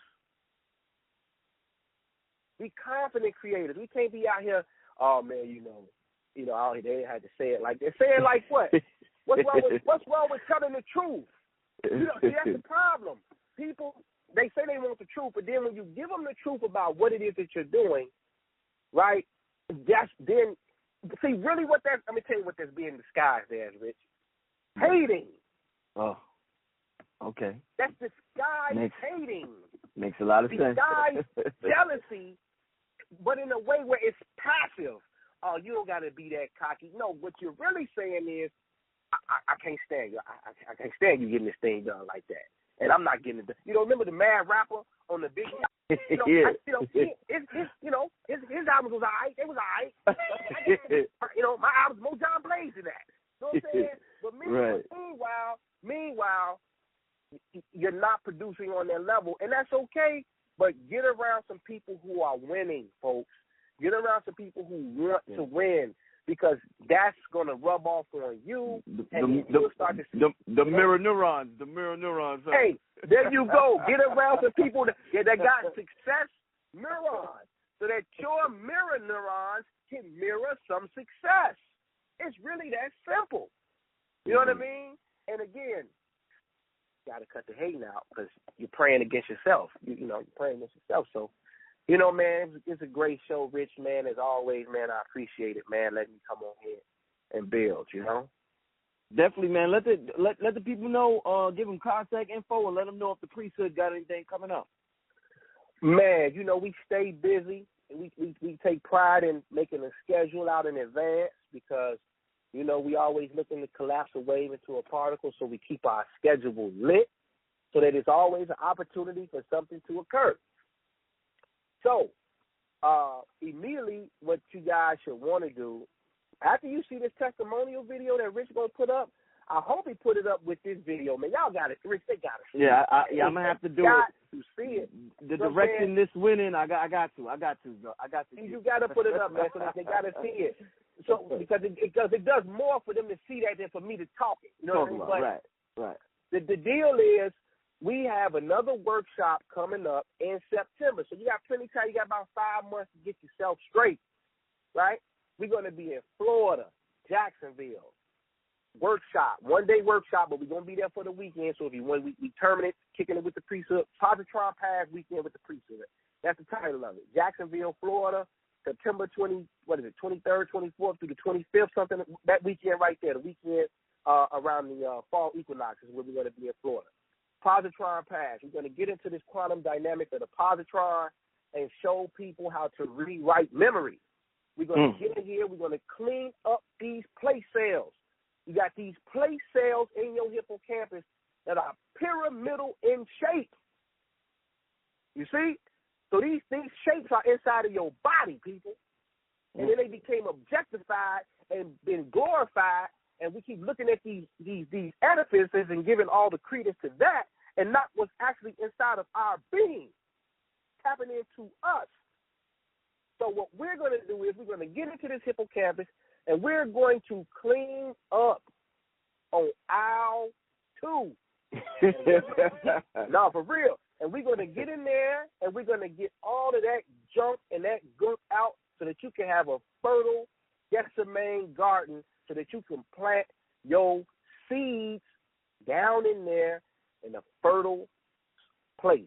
Be confident creators. We can't be out here, oh man, they had to say it like that. Say it like what? What's wrong with telling the truth? See, that's the problem. People, they say they want the truth, but then when you give them the truth about what it is that you're doing, right? See, really let me tell you what that's being disguised as, Rich. Hating. Oh, okay. That's disguised hating. Makes a lot of sense. Disguised jealousy, but in a way where it's passive. Oh, you don't got to be that cocky. No, what you're really saying is, I can't stand you. I can't stand you getting this thing done like that. And I'm not getting it done. Remember the Mad Rapper on the Big Yeah. His albums was all right. They was all right. My albums more John Blaze than that. You know what I'm saying? But meanwhile, you're not producing on that level, and that's okay. But get around some people who are winning, folks. Get around some people who want to win, because that's going to rub off on you, and you'll start to see the mirror neurons. The mirror neurons. Huh? Hey, there you go. Get around some people that got success neurons, so that your mirror neurons can mirror some success. It's really that simple. You know what I mean? And again, you got to cut the hating out, because you're praying against yourself. You're praying against yourself. So, man, it's a great show, Rich, man. As always, man, I appreciate it, man. Letting me come on here and build, Definitely, man. Let the people know, give them contact info, and let them know if the priesthood got anything coming up. Man, we stay busy. We take pride in making a schedule out in advance, because, we always looking to collapse a wave into a particle, so we keep our schedule lit so that it's always an opportunity for something to occur. So, immediately what you guys should want to do, after you see this testimonial video that Rich going to put up, I hope he put it up with this video, man. Y'all got it. Rich, they got to see it. Yeah, I'm going to have to do got it. To see it. The direction this winning, I got to. You got to put it up, man, so that they got to see it. So, because it does more for them to see that than for me to talk it. You know what I mean? Right. The deal is, we have another workshop coming up in September. So you got plenty of time. You got about 5 months to get yourself straight, right? We're going to be in Florida, Jacksonville. Workshop, one-day workshop, but we're going to be there for the weekend. So if you want, we terminate it, kicking it with the priesthood. Positron Pass weekend with the priesthood. That's the title of it. Jacksonville, Florida, September 23rd, 24th through the 25th, something, that weekend right there, the weekend around the fall equinox is where we're going to be in Florida. Positron Pass. We're going to get into this quantum dynamic of the positron and show people how to rewrite memory. We're going to get in here. We're going to clean up these place cells. You got these place cells in your hippocampus that are pyramidal in shape. You see? So these shapes are inside of your body, people. And then they became objectified and been glorified. And we keep looking at these edifices and giving all the credence to that, and not what's actually inside of our being, tapping into us. So what we're going to do is we're going to get into this hippocampus, and we're going to clean up on aisle 2. No, for real. And we're going to get in there, and we're going to get all of that junk and that gunk out so that you can have a fertile Gethsemane garden, so that you can plant your seeds down in there in a fertile place,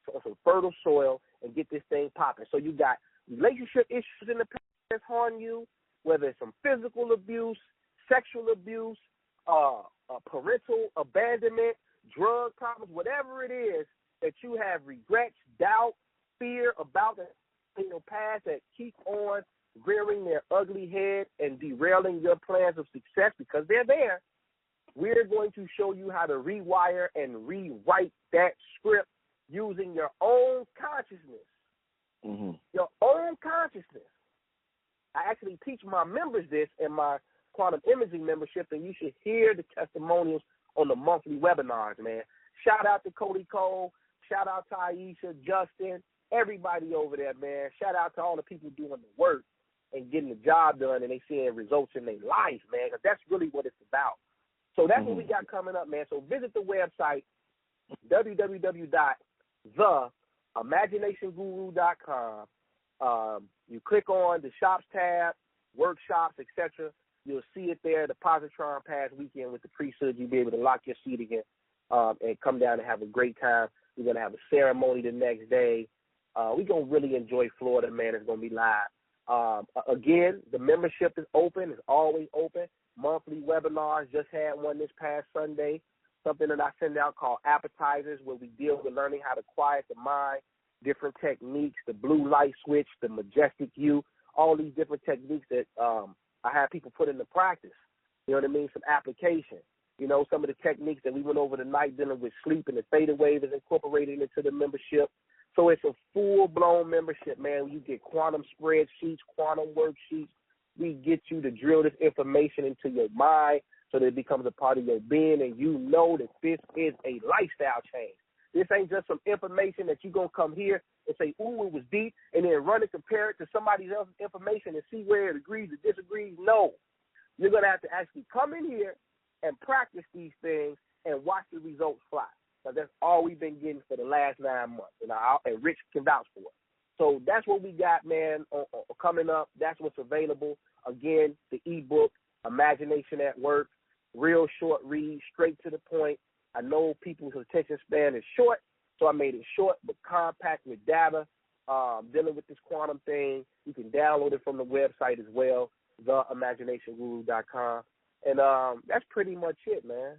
so some fertile soil, and get this thing popping. So you got relationship issues in the past that's harming you, whether it's some physical abuse, sexual abuse, parental abandonment, drug problems, whatever it is that you have regrets, doubt, fear about in your past that keep on rearing their ugly head and derailing your plans of success, because they're there. We're going to show you how to rewire and rewrite that script using your own consciousness. Mm-hmm. Your own consciousness. I actually teach my members this in my quantum imaging membership, and you should hear the testimonials on the monthly webinars, man. Shout out to Cody Cole. Shout out to Aisha, Justin, everybody over there, man. Shout out to all the people doing the work and getting the job done, and they seeing results in their life, man, because that's really what it's about. So that's what we got coming up, man. So visit the website, www.theimaginationguru.com. You click on the shops tab, workshops, etc. You'll see it there, the Positron Pass weekend with the priesthood. You'll be able to lock your seat again and come down and have a great time. We're going to have a ceremony the next day. We're going to really enjoy Florida, man. It's going to be live. Again, the membership is open. It's always open. Monthly webinars. Just had one this past Sunday, something that I send out called Appetizers, where we deal with learning how to quiet the mind, different techniques, the blue light switch, the majestic you, all these different techniques that I have people put into practice. You know what I mean? Some application. You know, some of the techniques that we went over tonight dealing with sleep and the theta wave is incorporated into the membership. So it's a full-blown membership, man. You get quantum spreadsheets, quantum worksheets. We get you to drill this information into your mind so that it becomes a part of your being, and you know that this is a lifestyle change. This ain't just some information that you're going to come here and say, ooh, it was deep, and then run and compare it to somebody else's information and see where it agrees or disagrees. No. You're going to have to actually come in here and practice these things and watch the results fly. Because that's all we've been getting for the last 9 months, and Rich can vouch for it. So that's what we got, man, coming up. That's what's available. Again, the ebook, Imagination at Work, real short read, straight to the point. I know people's attention span is short, so I made it short but compact with data. Dealing with this quantum thing, you can download it from the website as well, theimaginationguru.com. And that's pretty much it, man.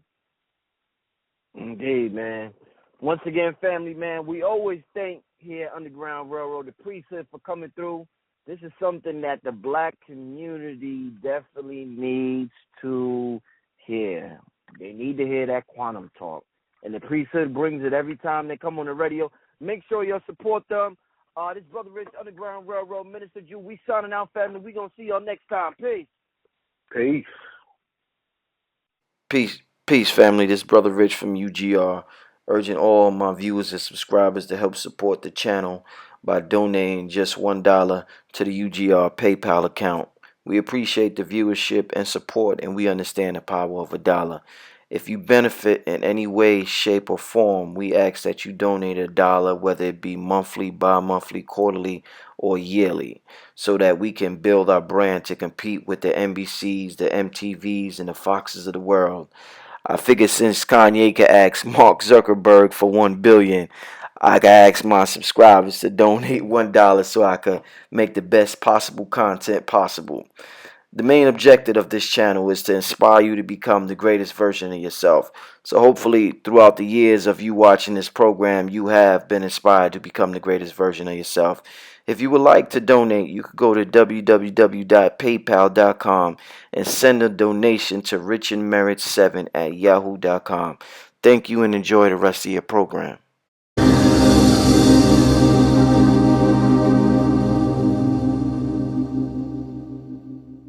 Indeed, man. Once again, family, man, we always thank here at Underground Railroad, the priesthood, for coming through. This is something that the black community definitely needs to hear. They need to hear that quantum talk. And the priesthood brings it every time they come on the radio. Make sure you support them. This Brother Rich, Underground Railroad, Minister Jew. We signing out, family. We going to see y'all next time. Peace. Peace. Peace, family. This Brother Rich from UGR, urging all my viewers and subscribers to help support the channel by donating just $1 to the UGR PayPal account. We appreciate the viewership and support, and we understand the power of $1. If you benefit in any way, shape, or form, we ask that you donate $1, whether it be monthly, bi-monthly, quarterly, or yearly, so that we can build our brand to compete with the NBCs, the MTVs, and the Foxes of the world. I figured since Kanye could ask Mark Zuckerberg for $1 billion, I could ask my subscribers to donate $1 so I could make the best possible content possible. The main objective of this channel is to inspire you to become the greatest version of yourself. So hopefully throughout the years of you watching this program, you have been inspired to become the greatest version of yourself. If you would like to donate, you could go to www.paypal.com and send a donation to richandmerit7@yahoo.com. Thank you and enjoy the rest of your program.